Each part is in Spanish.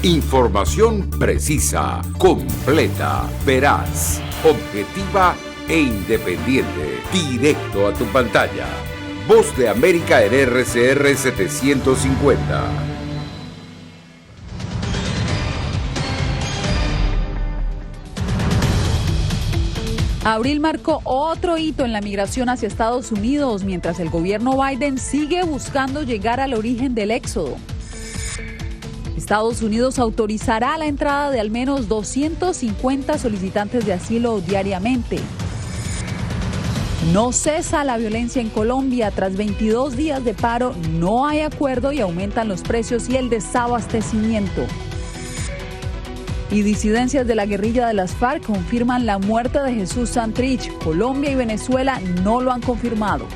Información precisa, completa, veraz, objetiva e independiente. Directo a tu pantalla. Voz de América en RCR 750. Abril marcó otro hito en la migración hacia Estados Unidos, mientras el gobierno Biden sigue buscando llegar al origen del éxodo. Estados Unidos autorizará la entrada de al menos 250 solicitantes de asilo diariamente. No cesa la violencia en Colombia. Tras 22 días de paro, no hay acuerdo y aumentan los precios y el desabastecimiento. Y disidencias de la guerrilla de las FARC confirman la muerte de Jesús Santrich. Colombia y Venezuela no lo han confirmado.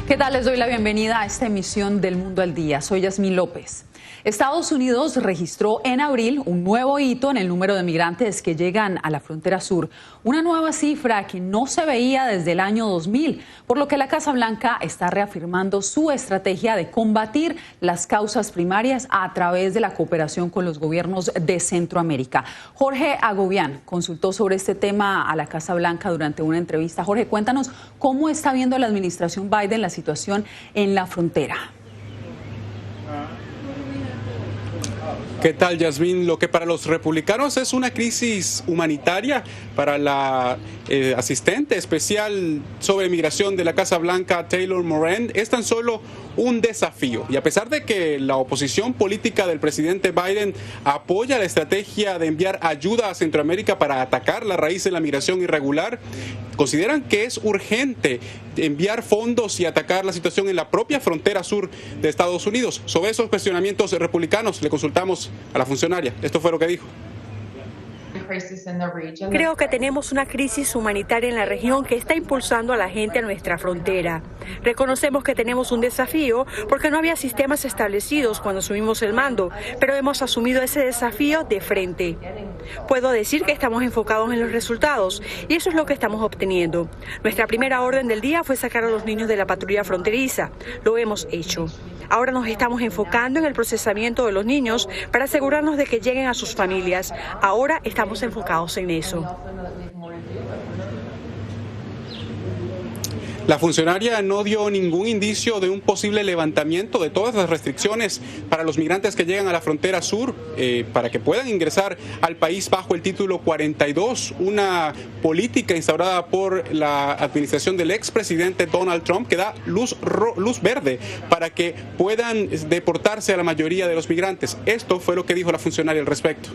¿Qué tal? Les doy la bienvenida a esta emisión del Mundo al Día. Soy Yasmín López. Estados Unidos registró en abril un nuevo hito en el número de migrantes que llegan a la frontera sur, una nueva cifra que no se veía desde el año 2000, por lo que la Casa Blanca está reafirmando su estrategia de combatir las causas primarias a través de la cooperación con los gobiernos de Centroamérica. Jorge Agobián consultó sobre este tema a la Casa Blanca durante una entrevista. Jorge, cuéntanos cómo está viendo la administración Biden la situación en la frontera. ¿Qué tal, Yasmín? Lo que para los republicanos es una crisis humanitaria, para la asistente especial sobre migración de la Casa Blanca, Taylor Moran, es tan solo un desafío. Y a pesar de que la oposición política del presidente Biden apoya la estrategia de enviar ayuda a Centroamérica para atacar la raíz de la migración irregular, consideran que es urgente enviar fondos y atacar la situación en la propia frontera sur de Estados Unidos. Sobre esos cuestionamientos republicanos le consultamos a la funcionaria. Esto fue lo que dijo. Creo que tenemos una crisis humanitaria en la región que está impulsando a la gente a nuestra frontera. Reconocemos que tenemos un desafío porque no había sistemas establecidos cuando asumimos el mando, pero hemos asumido ese desafío de frente. Puedo decir que estamos enfocados en los resultados y eso es lo que estamos obteniendo. Nuestra primera orden del día fue sacar a los niños de la patrulla fronteriza. Lo hemos hecho. Ahora nos estamos enfocando en el procesamiento de los niños para asegurarnos de que lleguen a sus familias. Ahora estamos enfocados en eso. La funcionaria no dio ningún indicio de un posible levantamiento de todas las restricciones para los migrantes que llegan a la frontera sur para que puedan ingresar al país bajo el título 42, una política instaurada por la administración del expresidente Donald Trump que da luz verde para que puedan deportarse a la mayoría de los migrantes. Esto fue lo que dijo la funcionaria al respecto.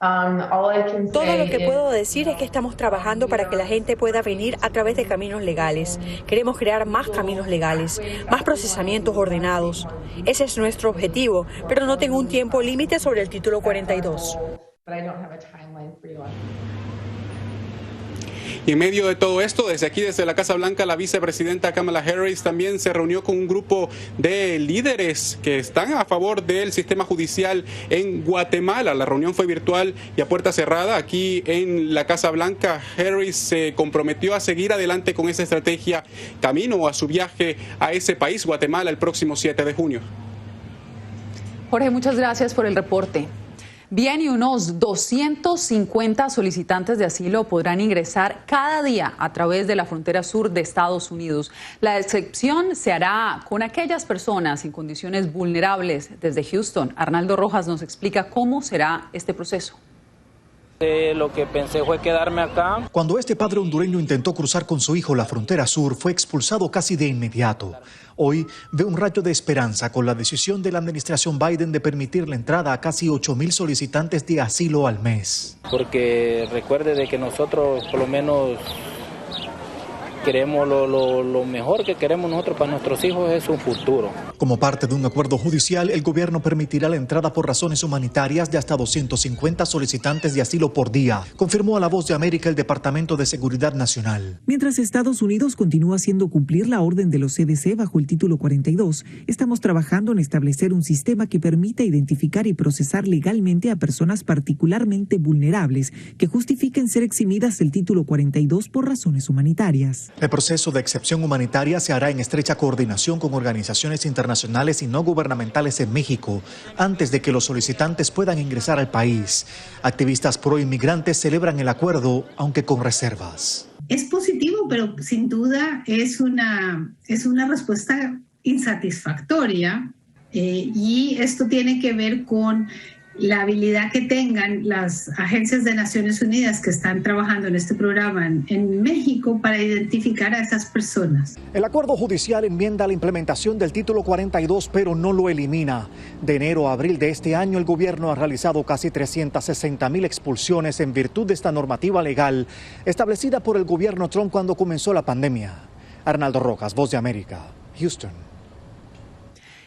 Todo lo que puedo decir es que estamos trabajando para que la gente pueda venir a través de caminos legales. Queremos crear más caminos legales, más procesamientos ordenados. Ese es nuestro objetivo, pero no tengo un tiempo límite sobre el título 42. Y en medio de todo esto, desde la Casa Blanca, la vicepresidenta Kamala Harris también se reunió con un grupo de líderes que están a favor del sistema judicial en Guatemala. La reunión fue virtual y a puerta cerrada. Aquí en la Casa Blanca, Harris se comprometió a seguir adelante con esa estrategia camino a su viaje a ese país, Guatemala, el próximo 7 de junio. Jorge, muchas gracias por el reporte. Bien, y unos 250 solicitantes de asilo podrán ingresar cada día a través de la frontera sur de Estados Unidos. La excepción se hará con aquellas personas en condiciones vulnerables. Desde Houston, Arnaldo Rojas nos explica cómo será este proceso. Lo que pensé fue quedarme acá. Cuando este padre hondureño intentó cruzar con su hijo la frontera sur, fue expulsado casi de inmediato. Hoy ve un rayo de esperanza con la decisión de la administración Biden de permitir la entrada a casi 8,000 solicitantes de asilo al mes. Porque recuerde de que nosotros por lo menos queremos lo mejor que queremos nosotros para nuestros hijos es un futuro. Como parte de un acuerdo judicial, el gobierno permitirá la entrada por razones humanitarias de hasta 250 solicitantes de asilo por día, confirmó a La Voz de América el Departamento de Seguridad Nacional. Mientras Estados Unidos continúa haciendo cumplir la orden de los CDC bajo el título 42, estamos trabajando en establecer un sistema que permita identificar y procesar legalmente a personas particularmente vulnerables que justifiquen ser eximidas del título 42 por razones humanitarias. El proceso de excepción humanitaria se hará en estrecha coordinación con organizaciones internacionales y no gubernamentales en México, antes de que los solicitantes puedan ingresar al país. Activistas pro-inmigrantes celebran el acuerdo, aunque con reservas. Es positivo, pero sin duda es una respuesta insatisfactoria y esto tiene que ver con la habilidad que tengan las agencias de Naciones Unidas que están trabajando en este programa en México para identificar a esas personas. El acuerdo judicial enmienda la implementación del título 42, pero no lo elimina. De enero a abril de este año, el gobierno ha realizado casi 360,000 expulsiones en virtud de esta normativa legal establecida por el gobierno Trump cuando comenzó la pandemia. Arnaldo Rojas, Voz de América, Houston.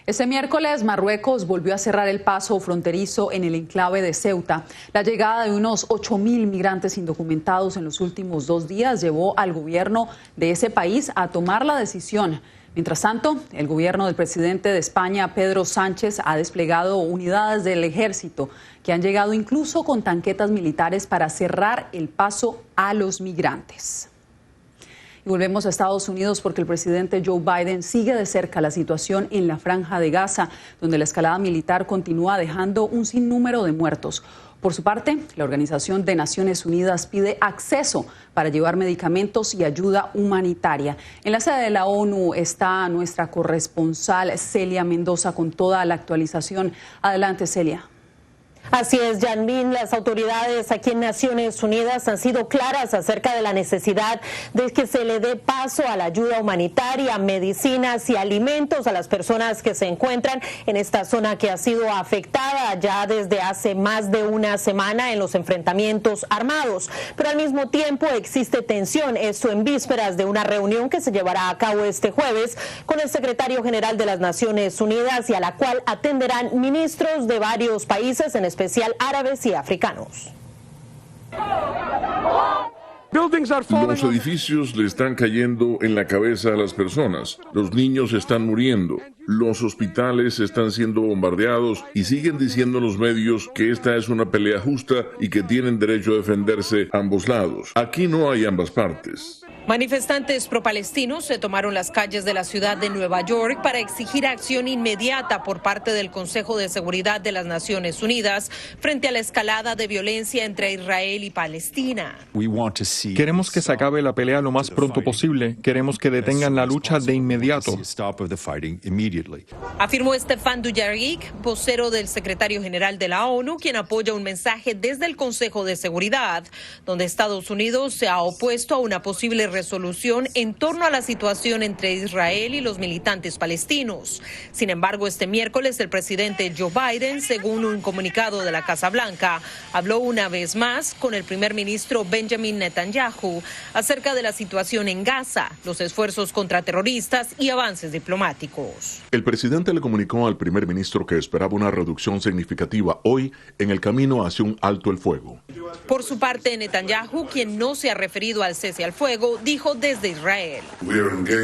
Este miércoles, Marruecos volvió a cerrar el paso fronterizo en el enclave de Ceuta. La llegada de unos 8,000 migrantes indocumentados en los últimos 2 días llevó al gobierno de ese país a tomar la decisión. Mientras tanto, el gobierno del presidente de España, Pedro Sánchez, ha desplegado unidades del ejército que han llegado incluso con tanquetas militares para cerrar el paso a los migrantes. Y volvemos a Estados Unidos porque el presidente Joe Biden sigue de cerca la situación en la Franja de Gaza, donde la escalada militar continúa dejando un sinnúmero de muertos. Por su parte, la Organización de Naciones Unidas pide acceso para llevar medicamentos y ayuda humanitaria. En la sede de la ONU está nuestra corresponsal Celia Mendoza con toda la actualización. Adelante, Celia. Así es, Yasmín, las autoridades aquí en Naciones Unidas han sido claras acerca de la necesidad de que se le dé paso a la ayuda humanitaria, medicinas y alimentos a las personas que se encuentran en esta zona que ha sido afectada ya desde hace más de una semana en los enfrentamientos armados. Pero al mismo tiempo existe tensión, esto en vísperas de una reunión que se llevará a cabo este jueves con el secretario general de las Naciones Unidas y a la cual atenderán ministros de varios países, en especial árabes y africanos. Los edificios le están cayendo en la cabeza a las personas. Los niños están muriendo. Los hospitales están siendo bombardeados y siguen diciendo los medios que esta es una pelea justa y que tienen derecho a defenderse ambos lados. Aquí no hay ambas partes. Manifestantes pro-palestinos se tomaron las calles de la ciudad de Nueva York para exigir acción inmediata por parte del Consejo de Seguridad de las Naciones Unidas frente a la escalada de violencia entre Israel y Palestina. Queremos que se acabe la pelea lo más pronto posible. Queremos que detengan la lucha de inmediato. Afirmó Stefan Dujarric, vocero del secretario general de la ONU, quien apoya un mensaje desde el Consejo de Seguridad, donde Estados Unidos se ha opuesto a una posible resolución en torno a la situación entre Israel y los militantes palestinos. Sin embargo, este miércoles el presidente Joe Biden, según un comunicado de la Casa Blanca, habló una vez más con el primer ministro Benjamin Netanyahu acerca de la situación en Gaza, los esfuerzos contra terroristas y avances diplomáticos. El presidente le comunicó al primer ministro que esperaba una reducción significativa hoy en el camino hacia un alto el fuego. Por su parte, Netanyahu, quien no se ha referido al cese al fuego, dijo desde Israel: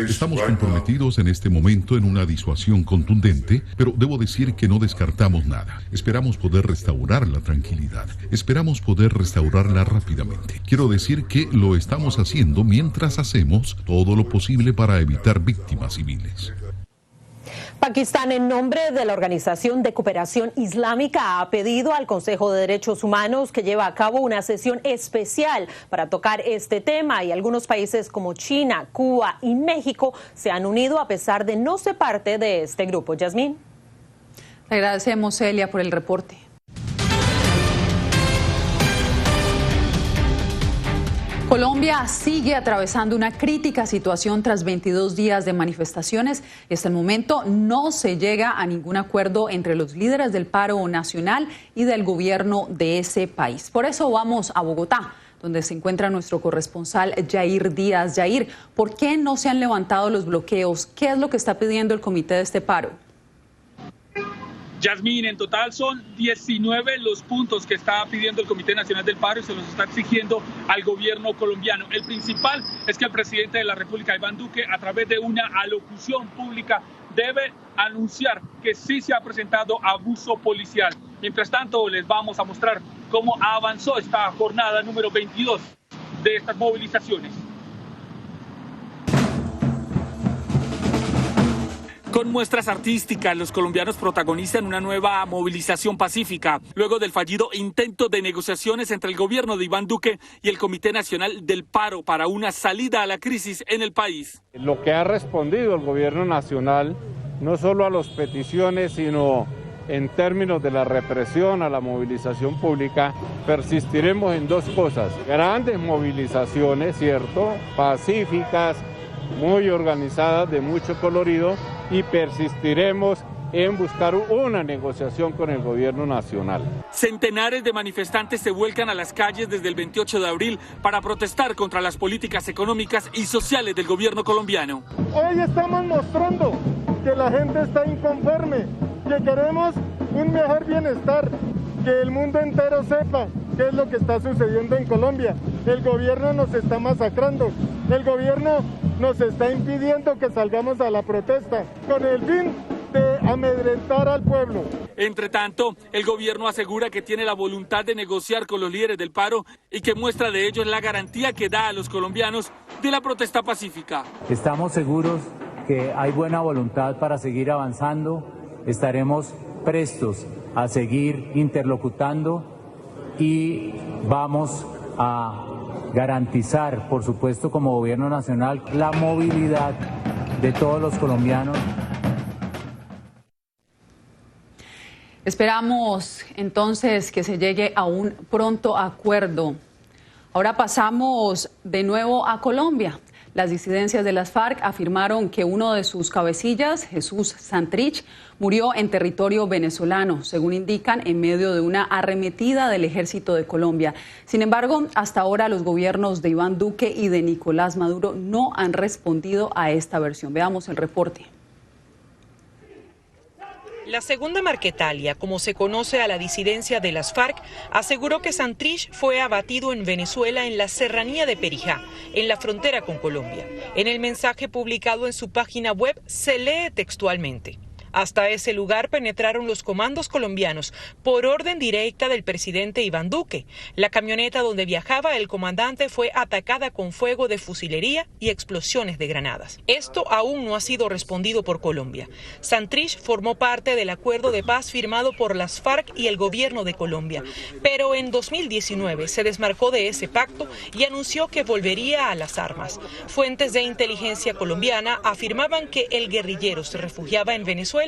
Estamos comprometidos en este momento en una disuasión contundente, pero debo decir que no descartamos nada. Esperamos poder restaurar la tranquilidad. Esperamos poder restaurarla rápidamente. Quiero decir que lo estamos haciendo mientras hacemos todo lo posible para evitar víctimas civiles. Pakistán, en nombre de la Organización de Cooperación Islámica, ha pedido al Consejo de Derechos Humanos que lleve a cabo una sesión especial para tocar este tema, y algunos países como China, Cuba y México se han unido a pesar de no ser parte de este grupo. Yasmín. Le agradecemos, Celia, por el reporte. Colombia sigue atravesando una crítica situación tras 22 días de manifestaciones y hasta el momento no se llega a ningún acuerdo entre los líderes del paro nacional y del gobierno de ese país. Por eso vamos a Bogotá, donde se encuentra nuestro corresponsal Yair Díaz. Yair, ¿por qué no se han levantado los bloqueos? ¿Qué es lo que está pidiendo el comité de este paro? Yasmín, en total son 19 los puntos que está pidiendo el Comité Nacional del Paro y se los está exigiendo al gobierno colombiano. El principal es que el presidente de la República, Iván Duque, a través de una alocución pública, debe anunciar que sí se ha presentado abuso policial. Mientras tanto, les vamos a mostrar cómo avanzó esta jornada número 22 de estas movilizaciones. Con muestras artísticas, los colombianos protagonizan una nueva movilización pacífica, luego del fallido intento de negociaciones entre el gobierno de Iván Duque y el Comité Nacional del Paro para una salida a la crisis en el país. Lo que ha respondido el gobierno nacional, no solo a las peticiones, sino en términos de la represión a la movilización pública, persistiremos en dos cosas: grandes movilizaciones, ¿cierto?, pacíficas, muy organizadas, de mucho colorido, y persistiremos en buscar una negociación con el gobierno nacional. Centenares de manifestantes se vuelcan a las calles desde el 28 de abril para protestar contra las políticas económicas y sociales del gobierno colombiano. Hoy estamos mostrando que la gente está inconforme, que queremos un mejor bienestar, que el mundo entero sepa qué es lo que está sucediendo en Colombia. El gobierno nos está masacrando, el gobierno nos está impidiendo que salgamos a la protesta con el fin de amedrentar al pueblo. Entre tanto, el gobierno asegura que tiene la voluntad de negociar con los líderes del paro y que muestra de ello es la garantía que da a los colombianos de la protesta pacífica. Estamos seguros que hay buena voluntad para seguir avanzando, estaremos prestos a seguir interlocutando y vamos a garantizar, por supuesto, como gobierno nacional, la movilidad de todos los colombianos. Esperamos entonces que se llegue a un pronto acuerdo. Ahora pasamos de nuevo a Colombia. Las disidencias de las FARC afirmaron que uno de sus cabecillas, Jesús Santrich, murió en territorio venezolano, según indican, en medio de una arremetida del ejército de Colombia. Sin embargo, hasta ahora los gobiernos de Iván Duque y de Nicolás Maduro no han respondido a esta versión. Veamos el reporte. La segunda Marquetalia, como se conoce a la disidencia de las FARC, aseguró que Santrich fue abatido en Venezuela en la serranía de Perijá, en la frontera con Colombia. En el mensaje publicado en su página web se lee textualmente: hasta ese lugar penetraron los comandos colombianos por orden directa del presidente Iván Duque. La camioneta donde viajaba el comandante fue atacada con fuego de fusilería y explosiones de granadas. Esto aún no ha sido respondido por Colombia. Santrich formó parte del acuerdo de paz firmado por las FARC y el gobierno de Colombia, pero en 2019 se desmarcó de ese pacto y anunció que volvería a las armas. Fuentes de inteligencia colombiana afirmaban que el guerrillero se refugiaba en Venezuela,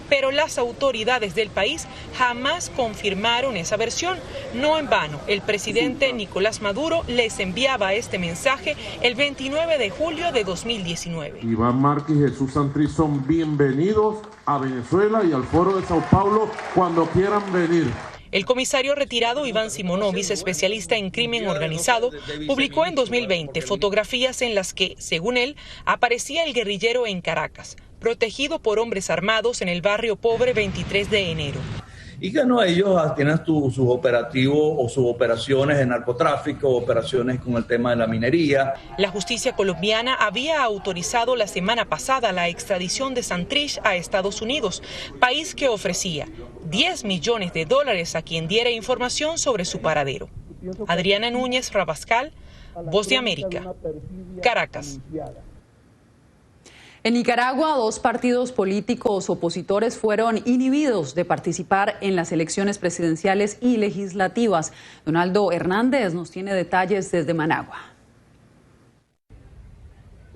pero las autoridades del país jamás confirmaron esa versión. No en vano, el presidente Nicolás Maduro les enviaba este mensaje el 29 de julio de 2019. Iván Márquez y Jesús Santrich son bienvenidos a Venezuela y al Foro de Sao Paulo cuando quieran venir. El comisario retirado Iván Simonovic, especialista en crimen organizado, publicó en 2020 fotografías en las que, según él, aparecía el guerrillero en Caracas, protegido por hombres armados en el barrio pobre 23 de enero. Y que no, ellos tienen sus operativos o sus operaciones de narcotráfico, operaciones con el tema de la minería. La justicia colombiana había autorizado la semana pasada la extradición de Santrich a Estados Unidos, país que ofrecía $10 millones a quien diera información sobre su paradero. Adriana Núñez Rabascal, Voz de América, Caracas. En Nicaragua, 2 partidos políticos opositores fueron inhibidos de participar en las elecciones presidenciales y legislativas. Donaldo Hernández nos tiene detalles desde Managua.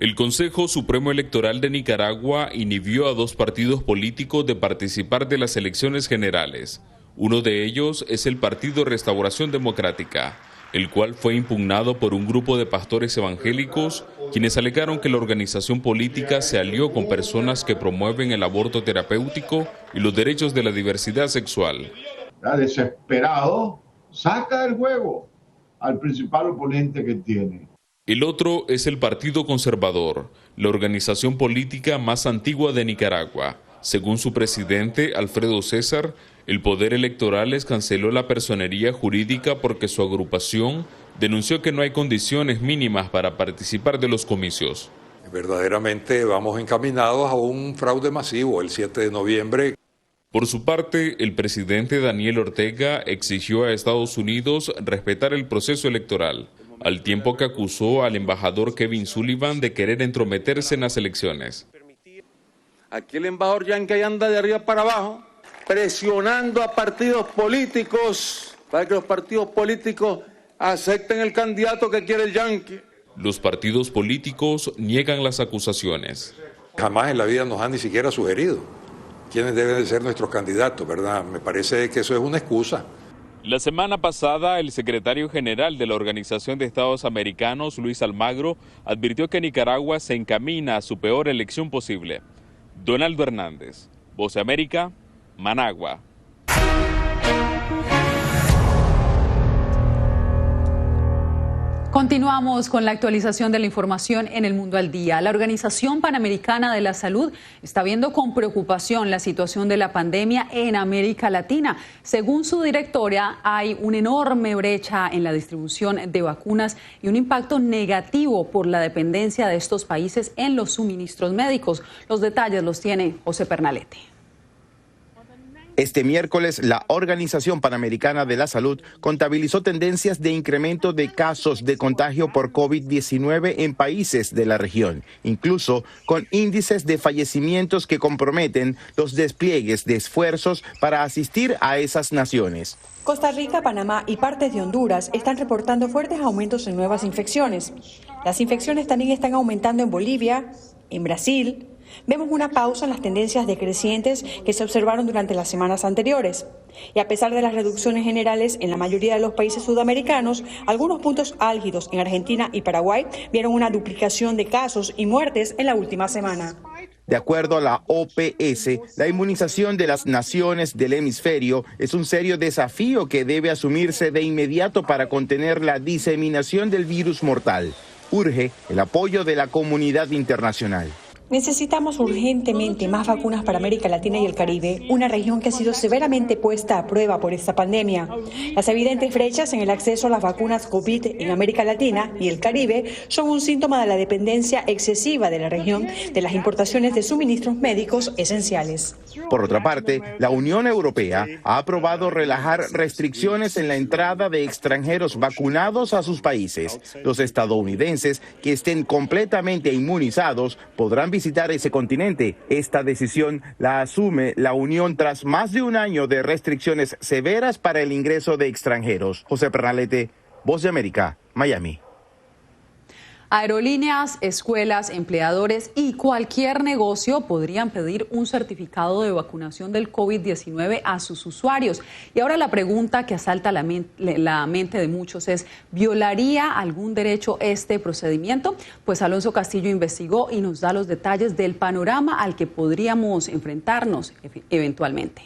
El Consejo Supremo Electoral de Nicaragua inhibió a 2 partidos políticos de participar de las elecciones generales. Uno de ellos es el Partido Restauración Democrática, el cual fue impugnado por un grupo de pastores evangélicos, quienes alegaron que la organización política se alió con personas que promueven el aborto terapéutico y los derechos de la diversidad sexual. Desesperado, saca del juego al principal oponente que tiene. El otro es el Partido Conservador, la organización política más antigua de Nicaragua. Según su presidente, Alfredo César, el Poder Electoral les canceló la personería jurídica porque su agrupación denunció que no hay condiciones mínimas para participar de los comicios. Verdaderamente vamos encaminados a un fraude masivo el 7 de noviembre. Por su parte, el presidente Daniel Ortega exigió a Estados Unidos respetar el proceso electoral, al tiempo que acusó al embajador Kevin Sullivan de querer entrometerse en las elecciones. Aquí el embajador yankee anda de arriba para abajo, presionando a partidos políticos para que los partidos políticos acepten el candidato que quiere el yankee. Los partidos políticos niegan las acusaciones. Jamás en la vida nos han ni siquiera sugerido quiénes deben de ser nuestros candidatos, ¿verdad? Me parece que eso es una excusa. La semana pasada, el secretario general de la Organización de Estados Americanos, Luis Almagro, advirtió que Nicaragua se encamina a su peor elección posible. Donaldo Hernández, Voz de América, Managua. Continuamos con la actualización de la información en El Mundo al Día. La Organización Panamericana de la Salud está viendo con preocupación la situación de la pandemia en América Latina. Según su directora, hay una enorme brecha en la distribución de vacunas y un impacto negativo por la dependencia de estos países en los suministros médicos. Los detalles los tiene José Pernalete. Este miércoles, la Organización Panamericana de la Salud contabilizó tendencias de incremento de casos de contagio por COVID-19 en países de la región, incluso con índices de fallecimientos que comprometen los despliegues de esfuerzos para asistir a esas naciones. Costa Rica, Panamá y partes de Honduras están reportando fuertes aumentos en nuevas infecciones. Las infecciones también están aumentando en Bolivia, en Brasil. Vemos una pausa en las tendencias decrecientes que se observaron durante las semanas anteriores. Y a pesar de las reducciones generales en la mayoría de los países sudamericanos, algunos puntos álgidos en Argentina y Paraguay vieron una duplicación de casos y muertes en la última semana. De acuerdo a la OPS, la inmunización de las naciones del hemisferio es un serio desafío que debe asumirse de inmediato para contener la diseminación del virus mortal. Urge el apoyo de la comunidad internacional. Necesitamos urgentemente más vacunas para América Latina y el Caribe, una región que ha sido severamente puesta a prueba por esta pandemia. Las evidentes brechas en el acceso a las vacunas COVID en América Latina y el Caribe son un síntoma de la dependencia excesiva de la región de las importaciones de suministros médicos esenciales. Por otra parte, la Unión Europea ha aprobado relajar restricciones en la entrada de extranjeros vacunados a sus países. Los estadounidenses que estén completamente inmunizados podrán visitar ese continente. Esta decisión la asume la Unión tras más de un año de restricciones severas para el ingreso de extranjeros. José Pernalete, Voz de América, Miami. Aerolíneas, escuelas, empleadores y cualquier negocio podrían pedir un certificado de vacunación del COVID-19 a sus usuarios. Y ahora la pregunta que asalta la mente de muchos es, ¿violaría algún derecho este procedimiento? Pues Alonso Castillo investigó y nos da los detalles del panorama al que podríamos enfrentarnos eventualmente.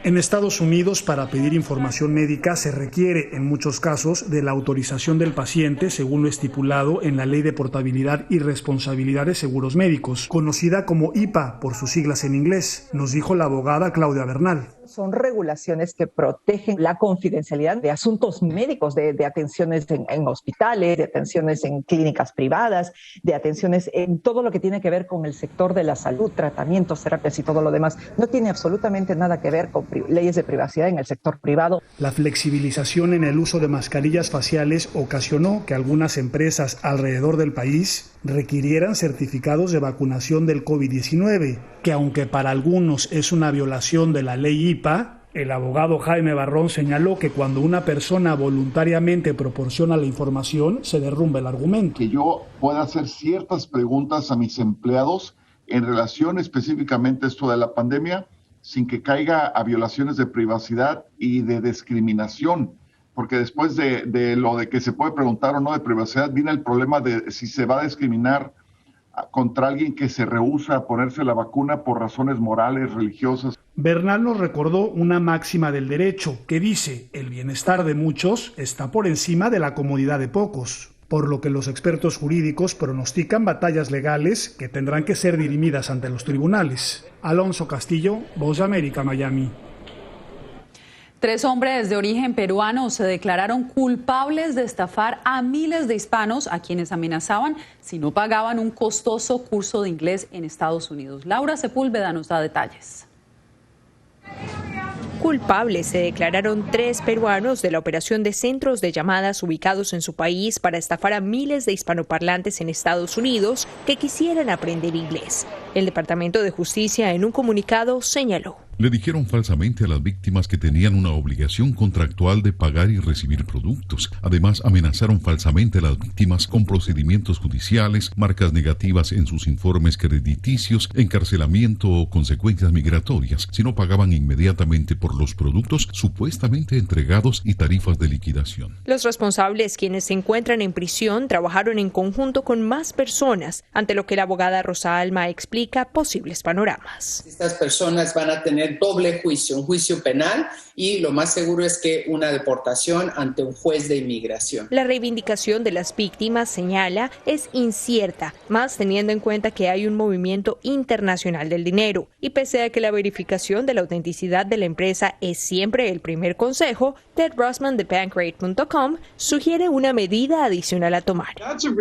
En Estados Unidos, para pedir información médica se requiere, en muchos casos, de la autorización del paciente, según lo estipulado en la Ley de Portabilidad y Responsabilidad de Seguros Médicos, conocida como HIPAA por sus siglas en inglés, nos dijo la abogada Claudia Bernal. Son regulaciones que protegen la confidencialidad de asuntos médicos, de atenciones en hospitales, de atenciones en clínicas privadas, de atenciones en todo lo que tiene que ver con el sector de la salud, tratamientos, terapias y todo lo demás. No tiene absolutamente nada que ver con leyes de privacidad en el sector privado. La flexibilización en el uso de mascarillas faciales ocasionó que algunas empresas alrededor del país requirieran certificados de vacunación del COVID-19, que aunque para algunos es una violación de la ley HIPAA, el abogado Jaime Barrón señaló que cuando una persona voluntariamente proporciona la información, se derrumba el argumento. Que yo pueda hacer ciertas preguntas a mis empleados en relación específicamente a esto de la pandemia, sin que caiga a violaciones de privacidad y de discriminación. Porque después de lo de que se puede preguntar o no de privacidad, viene el problema de si se va a discriminar contra alguien que se rehúsa a ponerse la vacuna por razones morales, religiosas. Bernal nos recordó una máxima del derecho que dice: el bienestar de muchos está por encima de la comodidad de pocos, por lo que los expertos jurídicos pronostican batallas legales que tendrán que ser dirimidas ante los tribunales. Alonso Castillo, Voz de América, Miami. 3 hombres de origen peruano se declararon culpables de estafar a miles de hispanos a quienes amenazaban si no pagaban un costoso curso de inglés en Estados Unidos. Laura Sepúlveda nos da detalles. Culpables se declararon 3 peruanos de la operación de centros de llamadas ubicados en su país para estafar a miles de hispanoparlantes en Estados Unidos que quisieran aprender inglés. El Departamento de Justicia en un comunicado señaló: le dijeron falsamente a las víctimas que tenían una obligación contractual de pagar y recibir productos. Además, amenazaron falsamente a las víctimas con procedimientos judiciales, marcas negativas en sus informes crediticios, encarcelamiento o consecuencias migratorias si no pagaban inmediatamente por los productos supuestamente entregados y tarifas de liquidación. Los responsables, quienes se encuentran en prisión, trabajaron en conjunto con más personas, ante lo que la abogada Rosa Alma explica posibles panoramas. Estas personas van a tener doble juicio, un juicio penal y lo más seguro es que una deportación ante un juez de inmigración. La reivindicación de las víctimas, señala, es incierta, más teniendo en cuenta que hay un movimiento internacional del dinero. Y pese a que la verificación de la autenticidad de la empresa es siempre el primer consejo, Ted Rossman de Bankrate.com sugiere una medida adicional a tomar.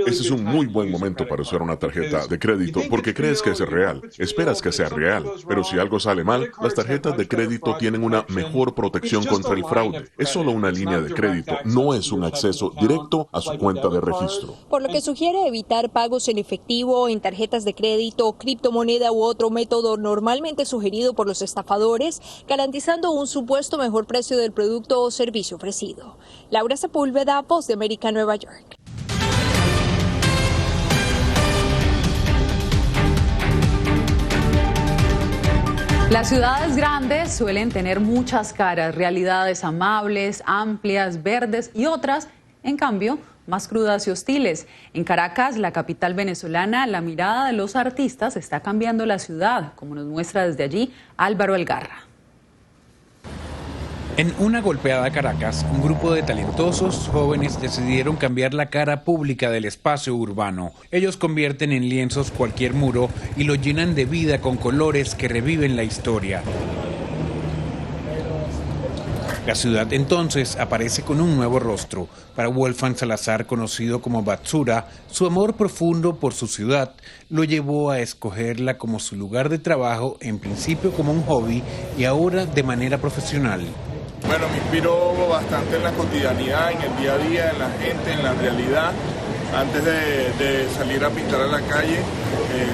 Ese es un muy buen momento para usar una tarjeta de crédito porque crees que es real, esperas que sea real, pero si algo sale mal, las tarjetas de crédito tienen una mejor protección contra el fraude. Es solo una línea de crédito, no es un acceso directo a su cuenta de registro. Por lo que sugiere evitar pagos en efectivo, en tarjetas de crédito, criptomoneda u otro método normalmente sugerido por los estafadores, garantizando un supuesto mejor precio del producto o servicio ofrecido. Laura Sepúlveda, Voz de América, Nueva York. Las ciudades grandes suelen tener muchas caras, realidades amables, amplias, verdes y otras, en cambio, más crudas y hostiles. En Caracas, la capital venezolana, la mirada de los artistas está cambiando la ciudad, como nos muestra desde allí Álvaro Algarra. En una golpeada Caracas, un grupo de talentosos jóvenes decidieron cambiar la cara pública del espacio urbano. Ellos convierten en lienzos cualquier muro y lo llenan de vida con colores que reviven la historia. La ciudad entonces aparece con un nuevo rostro. Para Wolfgang Salazar, conocido como Batsura, su amor profundo por su ciudad lo llevó a escogerla como su lugar de trabajo, en principio como un hobby y ahora de manera profesional. Bueno, me inspiro bastante en la cotidianidad, en el día a día, en la gente, en la realidad. Antes de salir a pintar a la calle,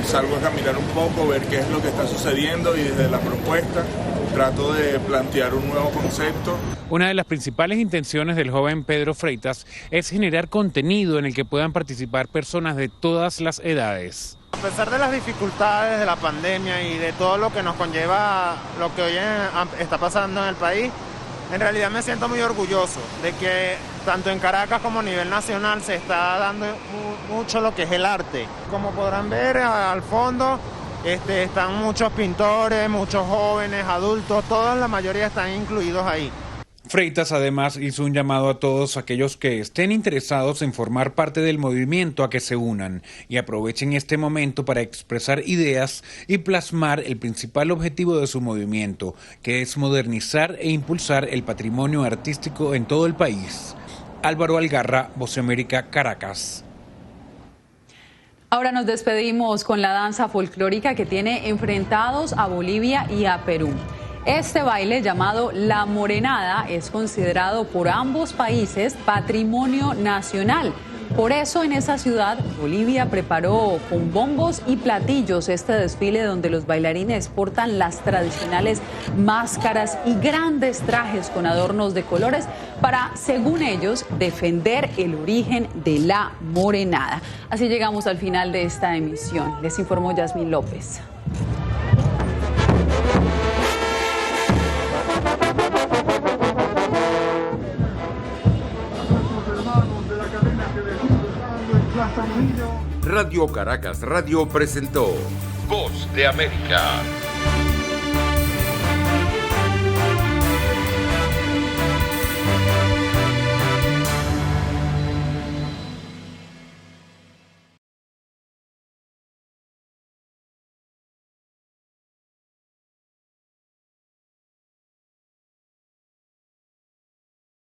salgo a caminar un poco, ver qué es lo que está sucediendo y desde la propuesta trato de plantear un nuevo concepto. Una de las principales intenciones del joven Pedro Freitas es generar contenido en el que puedan participar personas de todas las edades. A pesar de las dificultades de la pandemia y de todo lo que nos conlleva lo que hoy está pasando en el país, en realidad me siento muy orgulloso de que tanto en Caracas como a nivel nacional se está dando mucho lo que es el arte. Como podrán ver al fondo están muchos pintores, muchos jóvenes, adultos, todos, la mayoría están incluidos ahí. Freitas además hizo un llamado a todos aquellos que estén interesados en formar parte del movimiento a que se unan y aprovechen este momento para expresar ideas y plasmar el principal objetivo de su movimiento, que es modernizar e impulsar el patrimonio artístico en todo el país. Álvaro Algarra, Voz de América, Caracas. Ahora nos despedimos con la danza folclórica que tiene enfrentados a Bolivia y a Perú. Este baile, llamado La Morenada, es considerado por ambos países patrimonio nacional. Por eso en esa ciudad, Bolivia preparó con bombos y platillos este desfile donde los bailarines portan las tradicionales máscaras y grandes trajes con adornos de colores para, según ellos, defender el origen de la morenada. Así llegamos al final de esta emisión. Les informó Yasmín López. Radio Caracas Radio presentó Voz de América.